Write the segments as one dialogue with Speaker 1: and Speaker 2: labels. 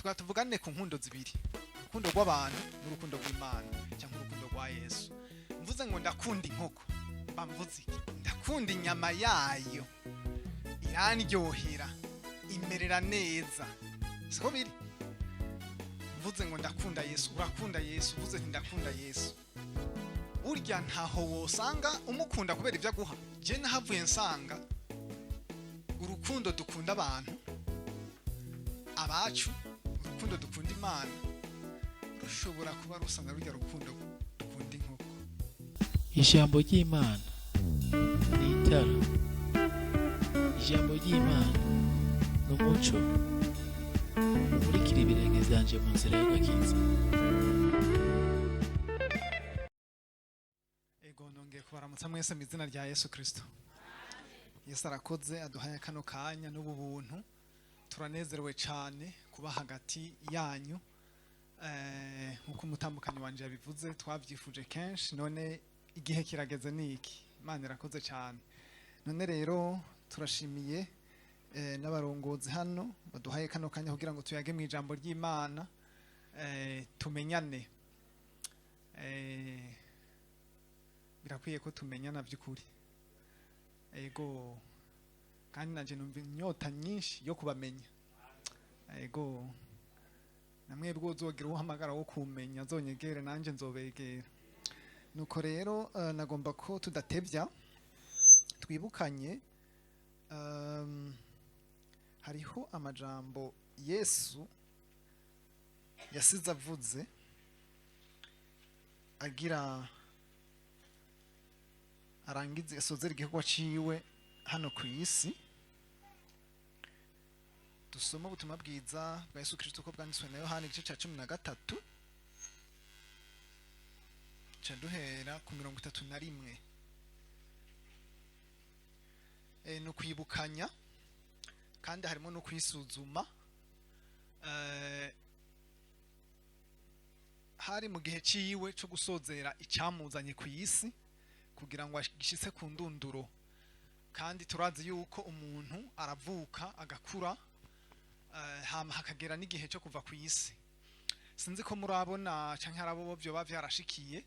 Speaker 1: twatuvugane ku nkundo zibiri, urukundo rw'abantu n'urukundo rw'Imana cyangwa urukundo rwa Yesu. Mvuze ngo ndakunda inkoko, mvuze iki? Ndakunda inyama yayo, irandyohera, imerera neza, siko biri. Mvuze ngo ndakunda Yesu, urakunda Yesu. Mvuze nti ndakunda Yesu, urya ntaho wosanga umukunda kubera ibyo aguha. Je nahavuye nsanga urukundo dukunda abantu abacu, urukundo dukunda Imana, rushobora kuba rusanga rujya rukundo dukunda inkoko.
Speaker 2: Ijambo ry'Imana ni itara, ijambo ry'Imana ni umuco umurikira ibirenge byanje mu nzira y'agakiza.
Speaker 1: Ego nongeye kubaramutsa mwese mu izina rya Yesu Kristo. Yesu arakoze aduhaye kano kanya n'ubu buntu, turanezerewe cyane kuba hagati yanyu. Nkuko umutambukanyi wanje yabivuze, twabyifuje kenshi, none igihe kirageze niki. Imana irakoze cyane. None rero turashimiye n'abarongozi hano baduhaye kano kanya kugira ngo tuyage mu ijambo ry'Imana, tumenyane. Birakwiye ko tumenyana by'ukuri. Ego kandi nanje numva inyota nyinshi yo kubamenya. Ego namwe bwo uzogira uhamagara wo kumenya, azonyegere nanje nzobegera. Nuko rero nagomba ko tudatevya twibukanye, hariho amajambo Yesu yasize avuze agira arangize asozera igikorwa ciwe hano ku isi. Dusoma ubutumwa bwiza bwa Yesu Kristo ko bwanditswe na Yohana igice cya 13, duhera ku 31. No kwibukanya kandi harimo no kwisuzuma. Hari mu gihe ciwe cyo gusozera icyamuzanye ku isi kugira ngo agishitse ku ndunduro. Kandi turazi yuko umuntu aravuka agakura, hama hakagera n'igihe cyo kuva ku isi. Sinzi ko murabona canke harabo byo bavyarashikiye,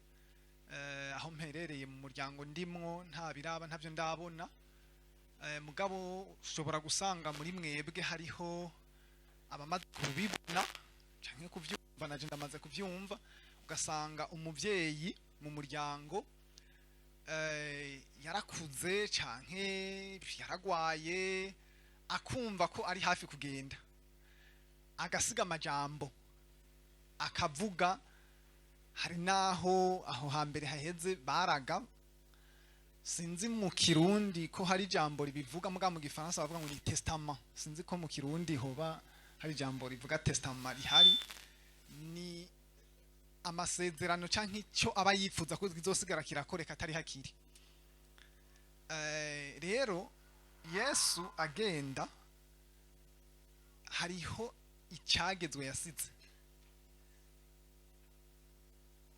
Speaker 1: aho mperereye mu muryango ndimwo nta biraba ntavyo ndabona. Mugabo ushobora gusanga muri mwebwe hariho abamaze kubibona canke kuvyumva, naje ndamaze kuvyumva. Ugasanga umuvyeyi mu muryango yarakuze canke yaragwaye, akumva ko ari hafi kugenda, agasiga amajambo akavuga. Hari naho aho hambere haheze baraga, sinzi mu Kirundi ko hari ijambo ribivuga, muga mu Gifaransa bavuga ngo ni testament. Sinzi ko mu Kirundi hoba hari ijambo rivuga testament rihari. Ni amasezerano canke icyo aba yifuza ko kizosigara kirakoreka atari hakiri. Rero Yesu agenda, hariho icyagezwe yasize.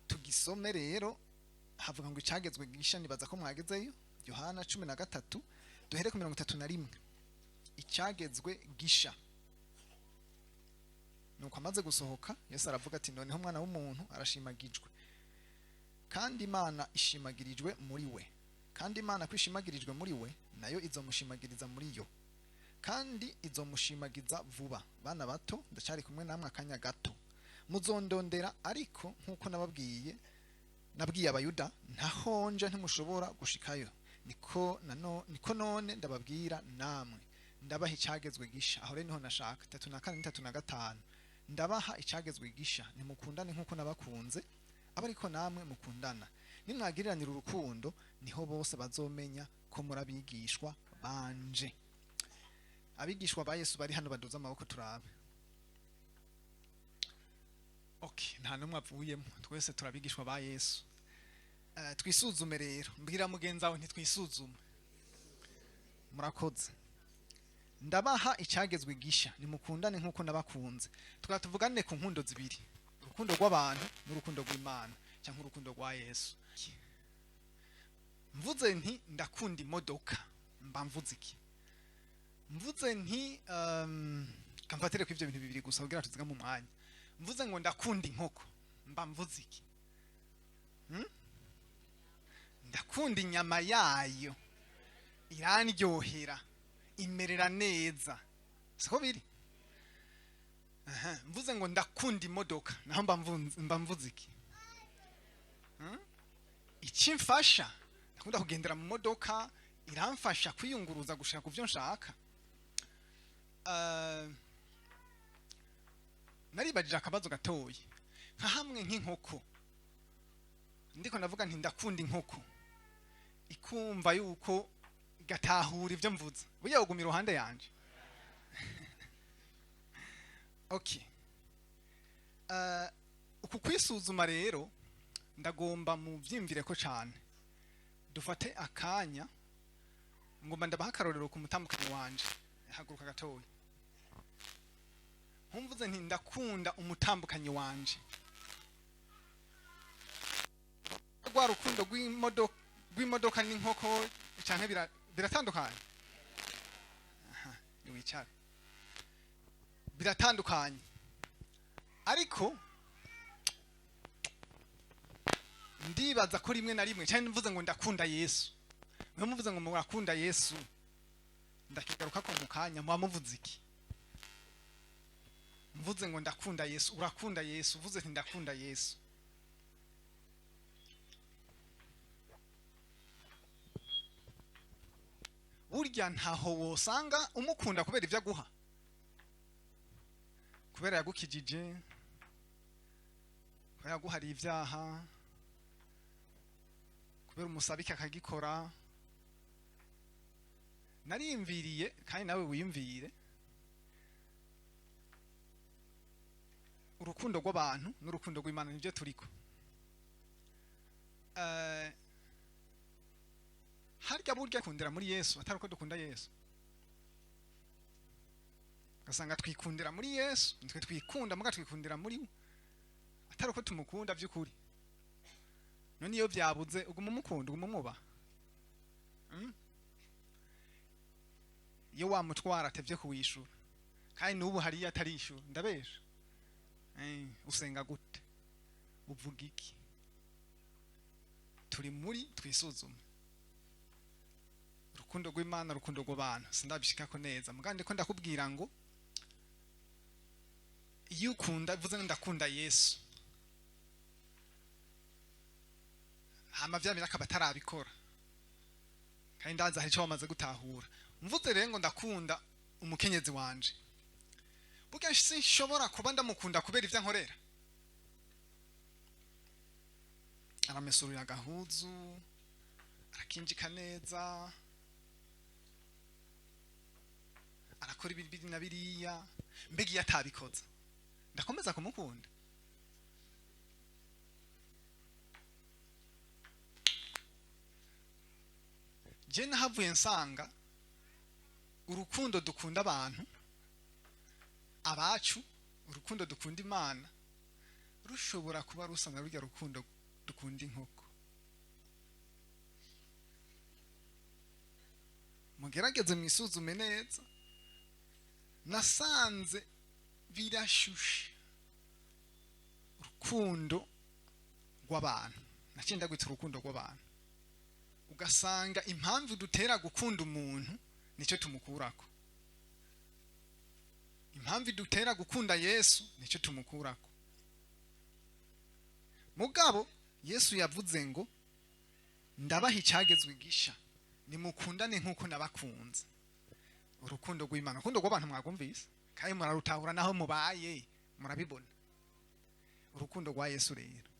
Speaker 1: Tugisome rero, havuga ngo icyagezwe gisha, nibaza ko mwagezeyo. Yohana 13 duhere ku 31. Icyagezwe gisha. Nuko amaze gusohoka, Yesu aravuga ati noneho umwana w'umuntu arashimagijwe, kandi Imana ishimagirijwe muri we. Kandi Imana kwishimagirijwe muri we, nayo izomushimagiriza muri yo, kandi izomushimagiza vuba. Bana bato, ndacyari kumwe namwe akanya gato. Muzondondera, ariko nkuko nabwiye abayuda, ntahonje ntimushobora gushikayo. Niko none ndababwira namwe, ndabaha icyagezwe gisha. Aho rero niho nashaka 3:4 3:5. Ndabaha icyagezwe gisha, nimukundane nkuko nabakunze, abariko namwe mukundana. Nimwagiriranira urukundo, niho bose bazomenya ko murabigishwa banje. Abigishwa ba Yesu bari hano, baduza amaboko turabe. Okay, nta numwe avuyemo, twese turabigishwa ba Yesu. Twisuzume rero, mbwira mugenzi wawe ntitwisuzume. Murakoze. Ndabaha icyagezwe gisha, nimukundane nkuko nabakunze. Twatuvugane ku nkundo zibiri, urukundo rw'abantu n'urukundo rw'Imana cyangwa urukundo rwa Yesu. Mvuze nti ndakunda imodoka, mba mvuze iki? Mvuze nti kamfatire ko ivyo bintu bibiri gusa kugira tuziga mu mwanya. Mvuze ngo ndakunda inkoko mba mvuze iki? Ndakunda inyama yayo, irandyohera, imerera neza, siko biri? Mvuze ngo ndakunda imodoka naho mba mvuze iki? Ikimfasha, ndakunda kugendera mu modoka, iramfasha kwiyunguruza gushika ku byo nshaka. Naribajije akabazo gatoyi, nka hamwe nk'inkoko ndiko navuga nti ndakunda inkoko, ikumva yuko gatahura ivyo mvuze, buye ugumira iruhande yanje. Okay, uku kwisuzuma rero ndagomba mu vyimvire ko cyane. Dufate akanya ngomba ndabaha akarorero ku mutambukanye wanje, haguruka gatoyi. Nkumvuze nti ndakunda umutambukanye wanje, rwa rukundo rw'imodoka n'inkoko canke biratandukanye. Niwicara, biratandukanye, ariko ndibaza ko rimwe na rimwe cyane mvuze ngo ndakunda Yesu, mwe muvuze ngo murakunda Yesu, ndakigaruka ko mu kanya muvuze iki? Mvuze ngo ndakunda Yesu, urakunda Yesu, uvuze nti ndakunda Yesu. Burya ntaho wosanga umukunda kubera ivyo aguha, kubera yagukijije, kubera yaguhari ivyaha, kubera umusabike akagikora. Narimviriye kandi nawe wiyumvire, urukundo rw'abantu n'urukundo rw'Imana nivyo turiko. Harya burya kundira muri Yesu atari uko dukunda Yesu, gasanga twikundira muri Yesu, nitwe twikunda muga twikundira muri we, atari uko tumukunda by'ukuri. None iyo byabuze uguma umukunda, uguma umuba. Iyo wamutwara atevye kuwishura kandi n'ubu hariya atarishura, ndabesha. Usenga gute? Uvuga iki? Turi muri twisuzume. Urukundo rw'Imana, urukundo rw'abantu sindabishikako neza, mugande ko ndakubwira ngo iyo ukunda, vuze ngo ndakunda Yesu, hama vyamira akabatarabikora kandi ndaza hari cyo wamaze gutahura. Mvuze rero ngo ndakunda umukenyezi wanje, burya sinshobora kuba ndamukunda kubera ivyo nkorera. Aramesurira agahuzu, arakinjika neza, arakora ibiri na biriya, mbega iyo atabikoze ndakomeza kumukunda? Je nahavuye nsanga urukundo dukunda abantu abacu, urukundo dukunda Imana, rushobora kuba rusanga rujya rukundo dukunda inkoko. Mugerageze mwisuzume neza, nasanze birashushe urukundo rw'abantu, nacinda gwita urukundo rw'abantu, ugasanga impamvu dutera gukunda umuntu nicyo tumukurako, impamvu dutera gukunda Yesu nicyo tumukurako. Mugabo Yesu yavuze ngo ndabaha icyagezwe gisha, nimukundane nk'uko nabakunze. Urukundo rw'Imana, urukundo rw'abantu mwagumvise kandi murarutahura naho mubaye murabibona. Urukundo rwa Yesu rero,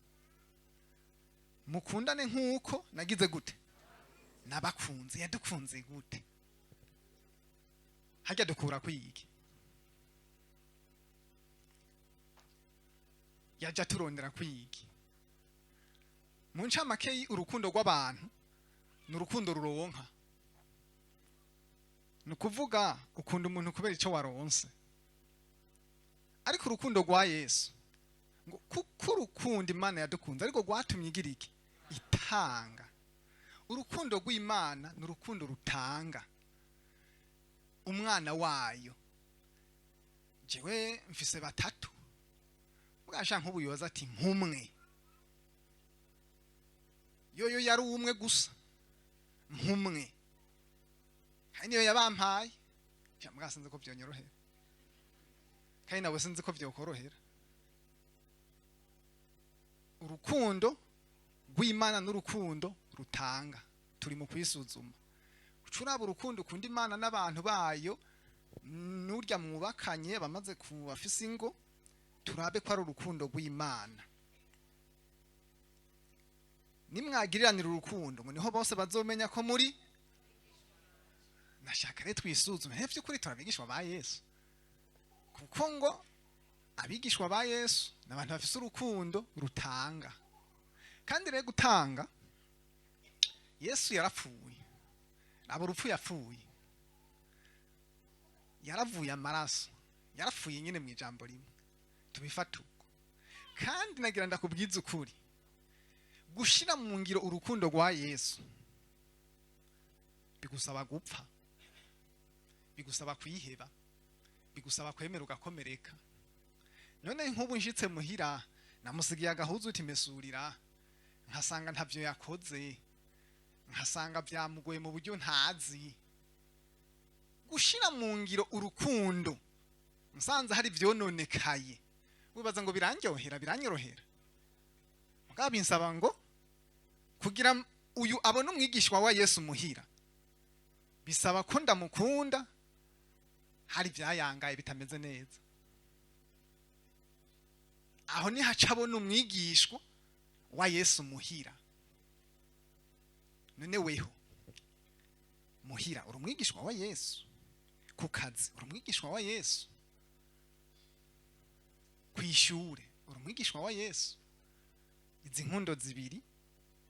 Speaker 1: mukundane nk'uko nagize gute? Nabakunze. Yadukunze gute? Hajya dukura kwiki? Yajya turondera kwiki? Mu ncamake urukundo rw'abantu n'urukundo ruronka, nukuvuga ukunda umuntu kubera icyo waronse. Ariko urukundo rwa Yesu ngo kuko urukundo Imana yadukunze ariko rwatumye igira iki? Itanga. Urukundo rw'Imana n'urukundo rutanga umwana wayo. jewe mfise batatu bwasha nk'ubuyoza ati mpumwe yoyo yari umwe gusa mpumwe kandi niyo yabampaye cyangwa sinzi ko byonyorohera kandi nabo sinzi ko byokorohera urukundo rw'Imana n'urukundo rutanga turi mu kwisuzuma ucuraba urukundo ukunda Imana n'abantu bayo n'urya mwubakanye bamaze kubafisa ingo turabe ko ari urukundo rw'Imana nimwagiriranira urukundo ngo niho bose bazomenya ko muri nashaka rero twisuzume hepfo kuri turabigishwa ba Yesu kuko ngo abigishwa ba Yesu n'abantu bafise urukundo rutanga kandi rero gutanga Yesu yarapfuye abo rupfu yapfuye yaravuye amaraso yarapfuye nyine mu ijambo rimwe tubifata uko kandi nagira ndakubwiza ukuri gushira mu ngiro urukundo rwa Yesu bigusaba gupfa bigusaba kwiheba bigusaba kwemera ugakomereka none nk'ubu nshitse muhira namusigiye agahuzu uti mesurira nkasanga ntavyo yakoze nkasanga byamugoye mu buryo ntazi gushira mu ngiro urukundo musanze hari vyononekaye wibaza ngo biranyorohera mugabe insaba ngo kugira uyu abone umwigishwa wa Yesu muhira bisaba ko ndamukunda hari byayangaye bitameze neza aho ni hacabona umwigishwa wa Yesu muhira none weho muhira uri umwigishwa wa Yesu ku kazi uri umwigishwa wa Yesu kwishure uri umwigishwa wa Yesu izi nkundo zibiri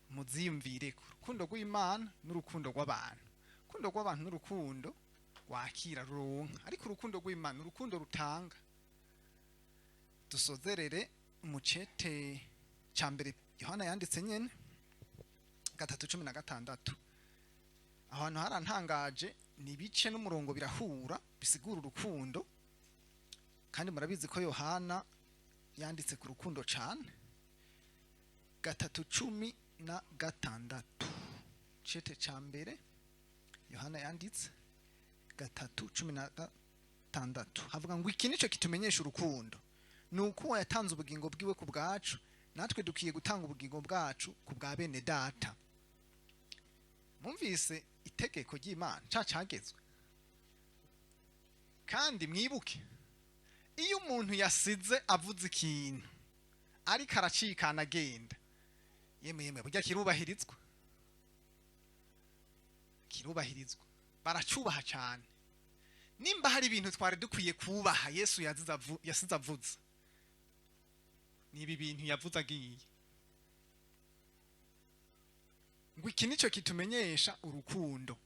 Speaker 1: muziyumvire ku rukundo rw'Imana n'urukundo rw'abantu urukundo rw'abantu n'urukundo rwakira ruronka ariko urukundo rw'Imana urukundo rutanga dusozerere umucete cya mbere Yohana yanditse nyene 3:16 ahantu harantangaje ni bice n'umurongo birahura bisigura urukundo kandi murabizi ko Yohana yanditse ku rukundo cyane 3:16 cete cya mbere Yohana yanditse 3:16 havuga ngo iki nico kitumenyesha urukundo nuko yatanze ubugingo bwiwe ku bwacu natwe dukiye gutanga ubugingo bwacu ku bwa bene data mumvise itegeko ry'Imana cacagezwe kandi mwibuke iyo umuntu yasize avuze ikintu ariko aracikana agenda yemwe burya kirubahirizwa baracubaha cyane nimba hari ibintu twari dukwiye kubaha Yesu yasize avuze nibi bintu yavuze agiye ngo iki nico kitumenyesha urukundo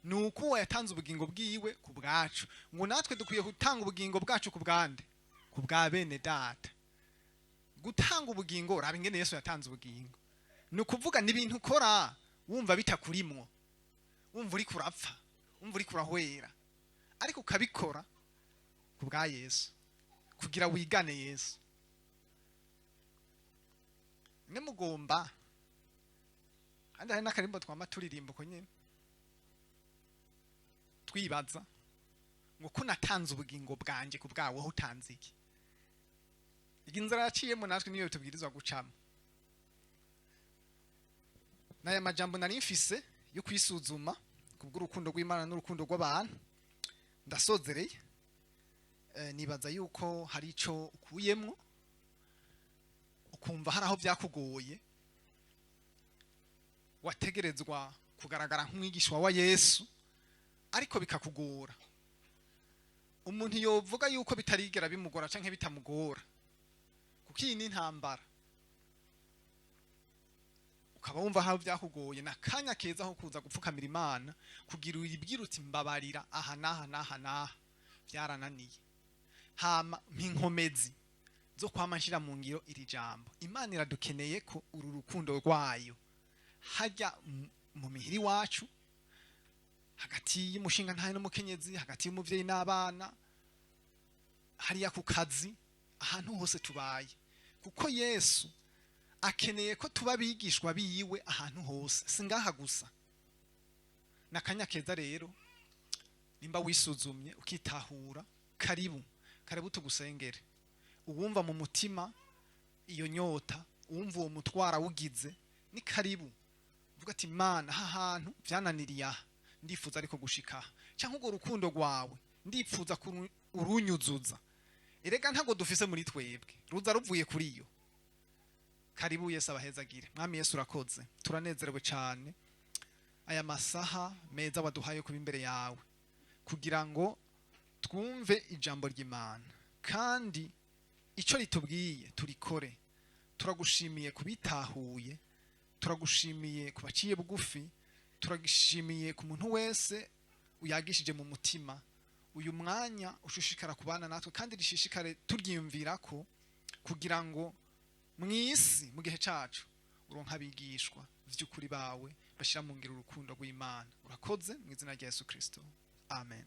Speaker 1: nuko yatanze ubugingo bwiwe ku bwacu ngo natwe dukwiye gutanga ubugingo bwacu ku bwande ku bwa bene data gutanga ubugingo raba ingene Yesu yatanze ubugingo nukuvuga n'ibintu ukora wumva bitakurimwo wumva uri kurapfa wumva uri kurahwera ariko ukabikora ku bwa Yesu kugira wigane Yesu nemugomba kandi hari n'akarimbo twama turirimbo ko nyene twibaza ngo ko natanze ubugingo bwanje ku bwawe aho utanze iki inzira yaciyemo natwe niyo tubwirizwa gucamo naya majambo nari mfise yo kwisuzuma kubw'urukundo rw'Imana n'urukundo rw'abantu ndasozereye nibaza yuko hari ico ukuyemwo ukumva hari aho byakugoye wategerezwa kugaragara nk'umwigishwa wa Yesu ariko bikakugora umuntu yovuga yuko bitarigera bimugora canke bitamugora kuko iyi ni intambara ukaba wumva aho byakugoye nakanya keza aho kuza gupfukamira Imana kugira uyibwira uti mbabarira aha naha byarananiye hama mpinkomezi zo kwamanshira mu ngiro iri jambo Imana iradukeneye ko uru rukundo rwayo hajya mu mihiri wacu hagati y'umushinga ntaye n'umukenyezi hagati y'umuvyeyi n'abana hariya ku kazi, ahantu hose tubaye, kuko Yesu akeneye ko tuba bigishwa biwe ahantu hose, singaha gusa. Nakanya keza rero, nimba wisuzumye ukitahura, karibu tugusengere. Uwumva mu mutima iyo nyota, uwumva uwo mutwara wugize, ni karibu. Vuga ati Mana, aha hantu vyananiriye aha, ndifuza ariko gushika, cyangwa urwo rukundo rwawe ndifuza urunyuzuza. Erega ntago dufise muri twebwe, ruza ruvuye kuri iyo. Karibu Yesu abahezagire. Mwami Yesu urakoze, turanezerewe cyane aya masaha meza waduhaye kuba imbere yawe, kugira ngo twumve ijambo ry'Imana kandi icyo ritubwiye turikore. Turagushimiye kubitahuye, turagushimiye kubaciye bugufi, turagushimiye ku muntu wese uyagishije mu mutima. Uyu mwanya ushishikara kubana natwe kandi rishishikare turyumvira ko, kugira ngo mwisi mu gihe cacu uronka abigishwa vy'ukuri bawe bashira mu ngiro urukundo rw'Imana. Urakoze mu izina rya Yesu Kristo, amen.